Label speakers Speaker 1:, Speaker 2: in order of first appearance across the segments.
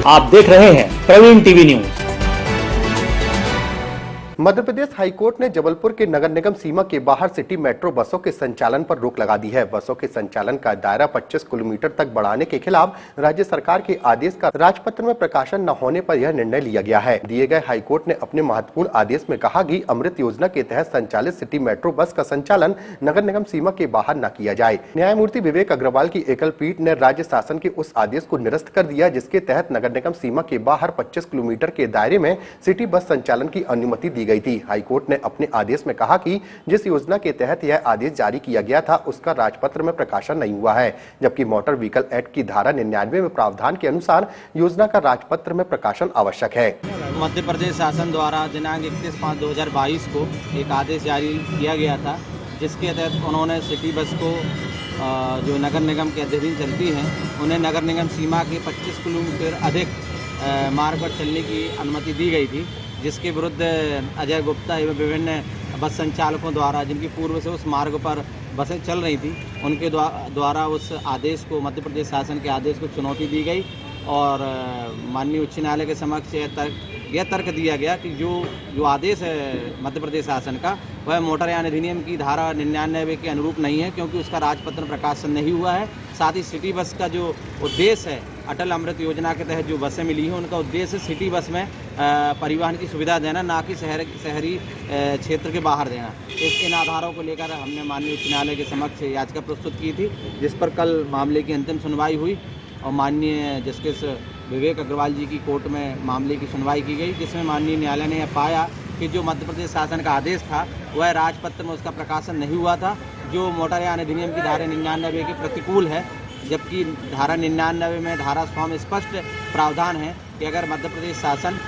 Speaker 1: आप देख रहे हैं Praveen TV news.
Speaker 2: Madhya Pradesh high court ने जबलपुर के नगर निगम सीमा के बाहर सिटी मेट्रो बसों के संचालन पर रोक लगा दी है। बसों के संचालन का दायरा 25 किलोमीटर तक बढ़ाने के खिलाफ राज्य सरकार के आदेश का राजपत्र में प्रकाशन न होने पर यह निर्णय लिया गया है। दिए गए हाईकोर्ट ने अपने महत्वपूर्ण आदेश में कहा कि अमृत योजना के तहत संचालित सिटी मेट्रो बस का संचालन नगर निगम सीमा के बाहर न किया जाए। न्यायमूर्ति विवेक अग्रवाल की एकल पीठ ने राज्य शासन के उस आदेश को निरस्त कर दिया जिसके तहत नगर निगम सीमा के बाहर 25 किलोमीटर के दायरे में सिटी बस संचालन की अनुमति दी गई थी। हाईकोर्ट ने अपने आदेश में कहा कि जिस योजना के तहत यह आदेश जारी किया गया था उसका राजपत्र में प्रकाशन नहीं हुआ है, जबकि मोटर व्हीकल एक्ट की धारा 99 में प्रावधान के अनुसार योजना का राजपत्र में प्रकाशन आवश्यक है।
Speaker 3: मध्य प्रदेश शासन द्वारा दिनांक 31/5/2022 को एक आदेश जारी किया गया था जिसके तहत उन्होंने सिटी बस को जो नगर निगम के अधीन चलती हैं उन्हें नगर निगम सीमा के 25 किलोमीटर अधिक मार्ग पर चलने की अनुमति दी गई थी, जिसके विरुद्ध अजय गुप्ता एवं विभिन्न बस संचालकों द्वारा जिनकी पूर्व से उस मार्ग पर बसें चल रही थी उनके द्वारा उस आदेश को मध्य प्रदेश शासन के आदेश को चुनौती दी गई और माननीय उच्च न्यायालय के समक्ष यह तर्क दिया गया कि जो आदेश है मध्य प्रदेश शासन का वह मोटरयान अधिनियम की धारा 99 के अनुरूप नहीं है, क्योंकि उसका राजपत्र प्रकाशन नहीं हुआ है। साथ ही सिटी बस का जो उद्देश्य है अटल अमृत योजना के तहत जो बसें मिली हैं उनका उद्देश्य सिटी बस में परिवहन की सुविधा देना, ना कि शहरी क्षेत्र के बाहर देना। इन आधारों को लेकर हमने माननीय उच्च न्यायालय के समक्ष याचिका प्रस्तुत की थी, जिस पर कल मामले की अंतिम सुनवाई हुई और माननीय जस्टिस विवेक अग्रवाल जी की कोर्ट में मामले की सुनवाई की गई, जिसमें माननीय न्यायालय ने यह पाया कि जो मध्य प्रदेश शासन का आदेश था वह राजपत्र में उसका प्रकाशन नहीं हुआ था, जो मोटरयान अधिनियम की धारा 99 के प्रतिकूल है, जबकि धारा 99 में धारा 100 में स्पष्ट प्रावधान है कि अगर मध्य प्रदेश शासन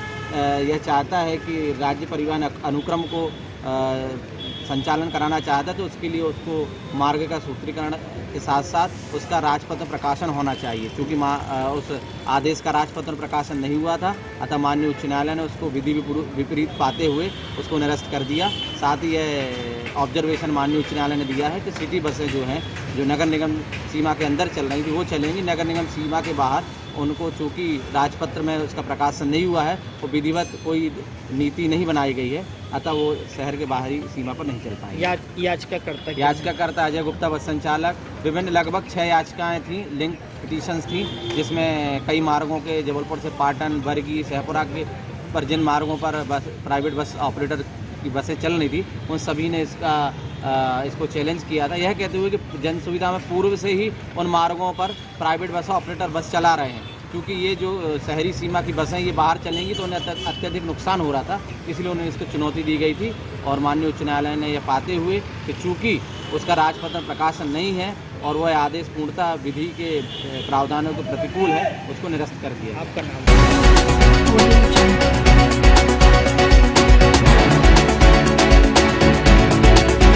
Speaker 3: यह चाहता है कि राज्य परिवहन अनुक्रम को संचालन कराना चाहता है तो उसके लिए उसको मार्ग का सूत्रीकरण के साथ साथ उसका राजपत्र प्रकाशन होना चाहिए। चूँकि उस आदेश का राजपत्र प्रकाशन नहीं हुआ था, अतः माननीय उच्च न्यायालय ने उसको विधि विपरीत पाते हुए उसको निरस्त कर दिया। साथ ही यह ऑब्जर्वेशन माननीय उच्च न्यायालय ने दिया है कि सिटी बसें जो हैं जो नगर निगम सीमा के अंदर चल रही थी वो चलेंगी, नगर निगम सीमा के बाहर उनको चूँकि राजपत्र में उसका प्रकाशन नहीं हुआ है, वो विधिवत कोई नीति नहीं बनाई गई है, अतः वो शहर के बाहरी सीमा पर नहीं चल पाएंगे। याचिकाकर्ता अजय गुप्ता बस संचालक, विभिन्न लगभग 6 याचिकाएं थीं, लिंक पिटीशंस थीं, जिसमें कई मार्गों के जबलपुर से पाटन, बरगी, शहपुरा के पर जिन मार्गों पर प्राइवेट बस ऑपरेटर की बसें चल रही थी उन सभी ने इसको चैलेंज किया था, यह कहते हुए कि जन सुविधा में पूर्व से ही उन मार्गों पर प्राइवेट बस ऑपरेटर बस चला रहे हैं, क्योंकि ये जो शहरी सीमा की बसें ये बाहर चलेंगी तो उन्हें अत्यधिक नुकसान हो रहा था, इसलिए उन्हें इसको चुनौती दी गई थी। और माननीय उच्च न्यायालय ने यह पाते हुए कि चूँकि उसका राजपत्र प्रकाशन नहीं है और वह आदेश पूर्णतः विधि के प्रावधानों के प्रतिकूल है, उसको निरस्त कर दिया। आपका नाम?